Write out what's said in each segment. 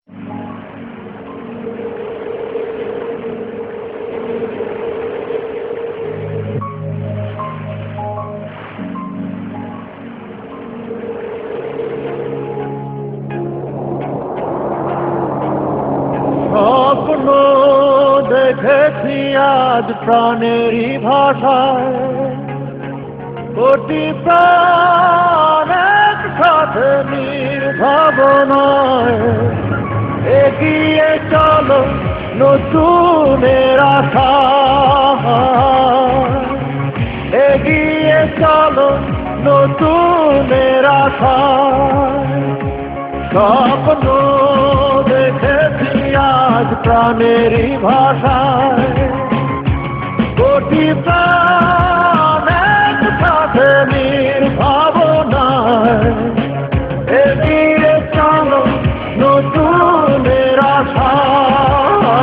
স্বপ্ন দেখেছি আজ প্রাণেরই ভাষায়, কোটি প্রাণ একসাথে নির্ভাবনায় এগিয়ে চলো নতুনের আশায়, এগিয়ে চলো নতুনের আশায়। স্বপ্ন দেখেছি আজ প্রাণেরই ভাষায়, কোটি প্রাণ একসাথে নির্ভাবনায় এগিয়ে চলো নতুনের আশায়,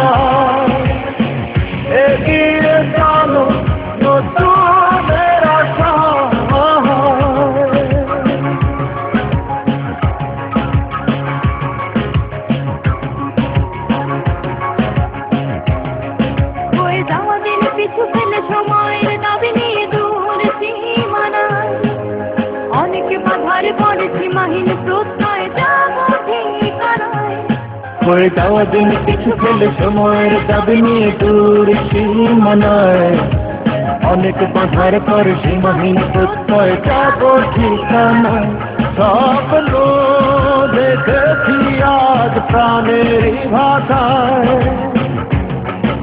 এগিয়ে চলো নতুনের আশায়। পিছু ফেলে সময়ের দাবি নিয়ে দূর সীমানায়, অনেকে বাধার পরে সীমাহীন প্রত্যয় যাবো ঠিকানায়। হয়ে যাওয়া দিন পিছু ফেলে সময়ের দাবি নিয়ে দূর সীমানায়, অনেক বাধার পরে সীমাহীন প্রত্যয় যাবো ঠিকানায়। স্বপ্ন দেখেছি আজ প্রাণেরই ভাষায়,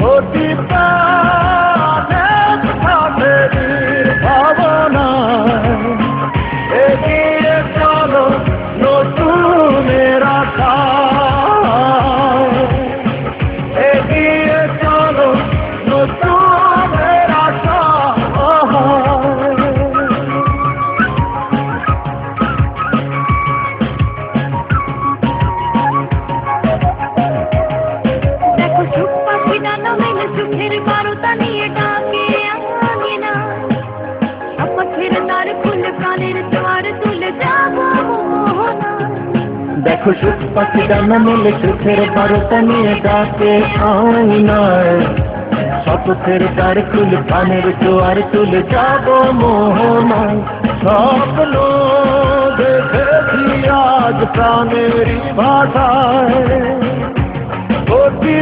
কোটি প্রাণ একসাথে নির্ভাবনায় এগিয়ে চলো নতুনের আশায়, এগিয়ে চলো নতুনের আশায়। দেখো সুখ পাখি ডানা মেলে সুখের বারতা নিয়ে ডাকে আঙিনা, আপথের দ্বার খুলে প্রাণের জোয়ার তুলে যাবো মোহনা। দেখো সুখ পাখি ডানা মেলে সুখের বারতা নিয়ে ডাকে আঙিনায়, শপথের দ্বার খুলে প্রাণের জোয়ার তুলে যাবো মোহনায়। স্বপ্ন দেখেছি আজ প্রাণেরই ভাষায়, কোটি